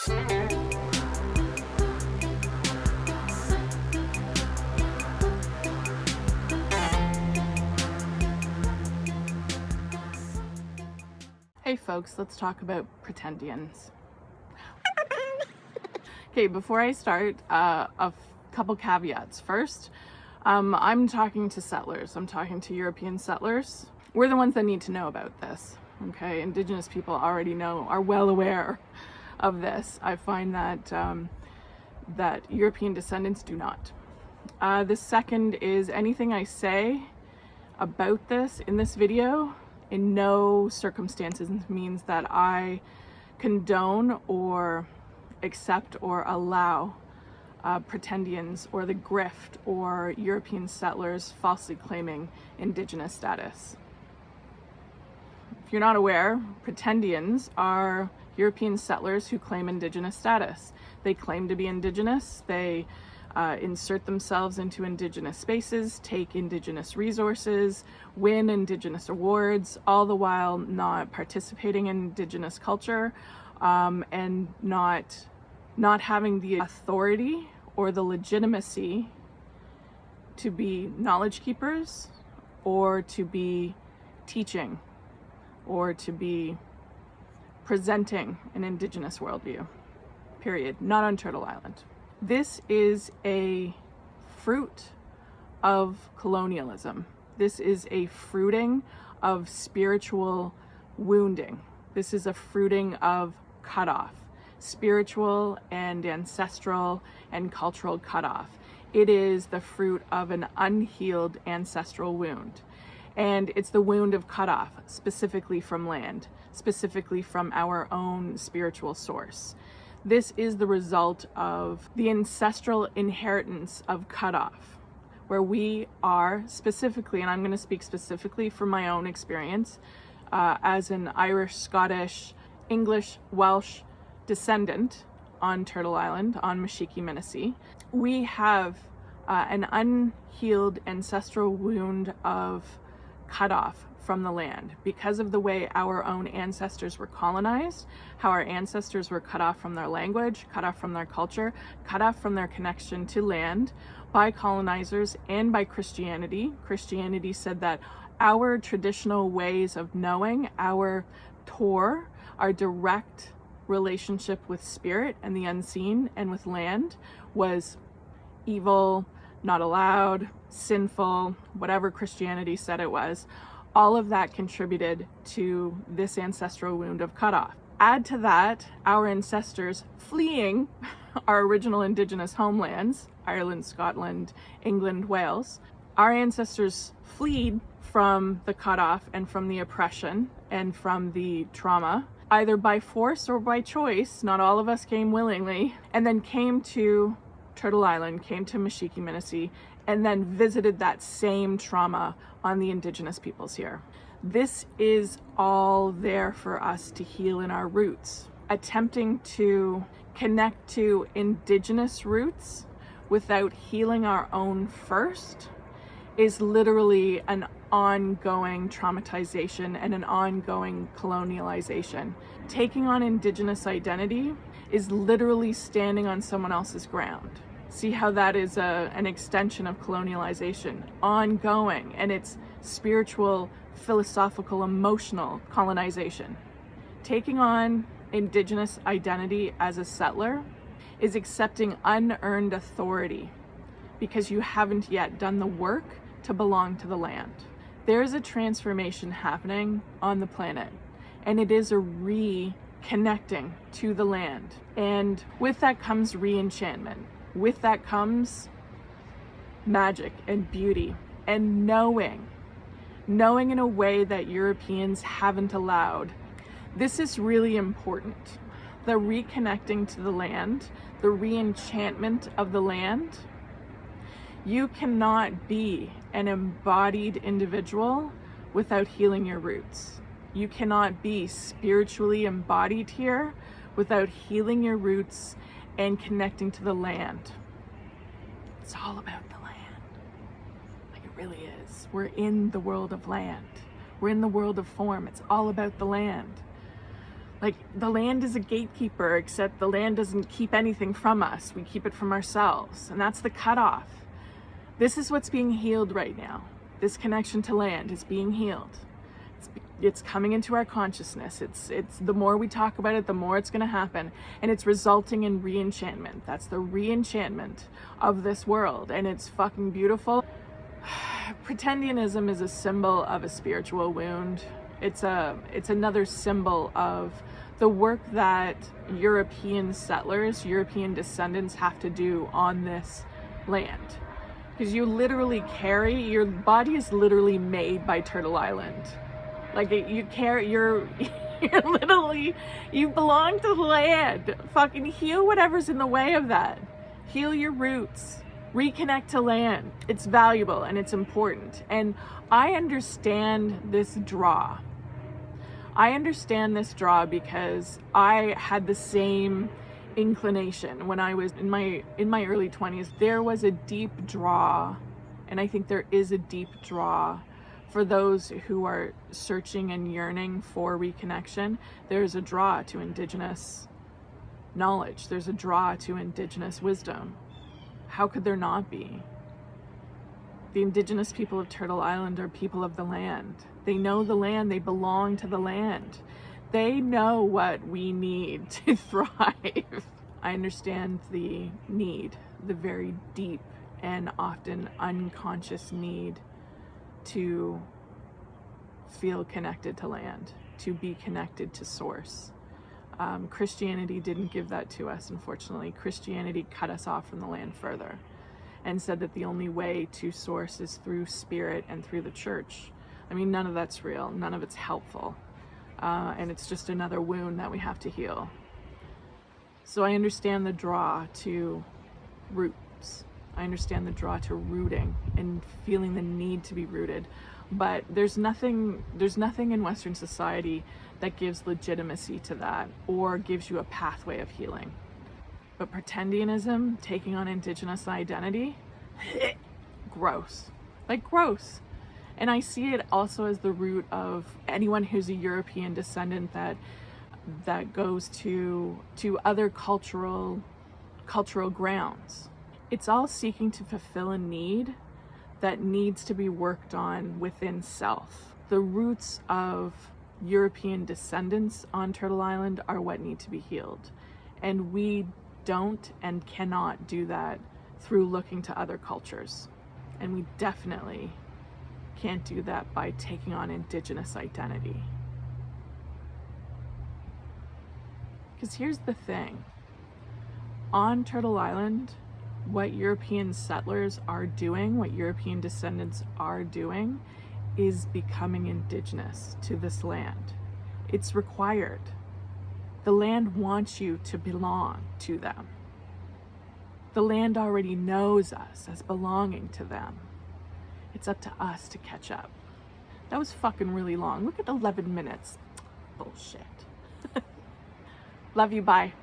Hey folks, let's talk about Pretendians. Okay, before I start, a couple caveats. First, I'm talking to settlers. I'm talking to European settlers. We're the ones that need to know about this. Okay, Indigenous people already know, are well aware of this. I find that that European descendants do not. The second is anything I say about this in this video in no circumstances means that I condone or accept or allow Pretendians or the grift or European settlers falsely claiming Indigenous status. If you're not aware, Pretendians are European settlers who claim Indigenous status. They claim to be Indigenous, they insert themselves into Indigenous spaces, take Indigenous resources, win Indigenous awards, all the while not participating in Indigenous culture and not having the authority or the legitimacy to be knowledge keepers or to be teaching or to be presenting an Indigenous worldview, period. Not on Turtle Island. This is a fruit of colonialism. This is a fruiting of spiritual wounding. This is a fruiting of cutoff, spiritual and ancestral and cultural cutoff. It is the fruit of an unhealed ancestral wound. And it's the wound of cutoff, specifically from land, specifically from our own spiritual source. This is the result of the ancestral inheritance of cutoff, where we are specifically, and I'm going to speak specifically from my own experience as an Irish, Scottish, English, Welsh descendant on Turtle Island, on Mashiki-Minnesee. We have an unhealed ancestral wound of cutoff from the land because of the way our own ancestors were colonized, how our ancestors were cut off from their language, cut off from their culture, cut off from their connection to land by colonizers and by Christianity. Christianity said that our traditional ways of knowing, our Torah, our direct relationship with spirit and the unseen and with land was evil, not allowed, sinful, whatever Christianity said it was. All of that contributed to this ancestral wound of cutoff. Add to that our ancestors fleeing our original Indigenous homelands, Ireland, Scotland, England, Wales. Our ancestors fled from the cutoff and from the oppression and from the trauma, either by force or by choice. Not all of us came willingly, and then came to Turtle Island, came to Mashiki-Minnesee, and then visited that same trauma on the Indigenous peoples here. This is all there for us to heal in our roots. Attempting to connect to Indigenous roots without healing our own first is literally an ongoing traumatization and an ongoing colonialization. Taking on Indigenous identity is literally standing on someone else's ground. See how that is an extension of colonialization, ongoing, and it's spiritual, philosophical, emotional colonization. Taking on Indigenous identity as a settler is accepting unearned authority because you haven't yet done the work to belong to the land. There's a transformation happening on the planet, and it is a reconnecting to the land. And with that comes re-enchantment. With that comes magic and beauty and knowing in a way that Europeans haven't allowed. This is really important. The reconnecting to the land, the re-enchantment of the land. You cannot be an embodied individual without healing your roots. You cannot be spiritually embodied here without healing your roots and connecting to the land. It's all about the land. Like it really is. We're in the world of land. We're in the world of form. It's all about the land. Like, the land is a gatekeeper, except the land doesn't keep anything from us. We keep it from ourselves. And that's the cutoff. This is what's being healed right now. This connection to land is being healed. It's coming into our consciousness. It's the more we talk about it, the more it's going to happen. And it's resulting in re-enchantment. That's the re-enchantment of this world. And it's fucking beautiful. Pretendianism is a symbol of a spiritual wound. It's another symbol of the work that European settlers, European descendants have to do on this land. Because you literally carry, your body is literally made by Turtle Island. Like, you're literally, you belong to the land. Fucking heal whatever's in the way of that. Heal your roots. Reconnect to land. It's valuable and it's important. And I understand this draw. I understand this draw because I had the same inclination when I was in my early 20s. There was a deep draw, and I think there is a deep draw for those who are searching and yearning for reconnection. There's a draw to Indigenous knowledge. There's a draw to Indigenous wisdom. How could there not be? The Indigenous people of Turtle Island are people of the land. They know the land. They belong to the land. They know what we need to thrive. I understand the need, the very deep and often unconscious need to feel connected to land, to be connected to source. Christianity didn't give that to us, unfortunately. Christianity cut us off from the land further and said that the only way to source is through spirit and through the church. I mean, none of that's real. None of it's helpful. And it's just another wound that we have to heal. So I understand the draw to roots. I understand the draw to rooting and feeling the need to be rooted. But there's nothing in Western society that gives legitimacy to that or gives you a pathway of healing. But pretendianism, taking on Indigenous identity, gross. Like, gross. And I see it also as the root of anyone who's a European descendant that goes to other cultural grounds. It's all seeking to fulfill a need that needs to be worked on within self. The roots of European descendants on Turtle Island are what need to be healed. And we don't and cannot do that through looking to other cultures. And we definitely can't do that by taking on Indigenous identity. Because here's the thing. On Turtle Island, what European settlers are doing, what European descendants are doing, is becoming Indigenous to this land. It's required. The land wants you to belong to them. The land already knows us as belonging to them. It's up to us to catch up. That was fucking really long. Look at 11 minutes. Bullshit. Love you, bye.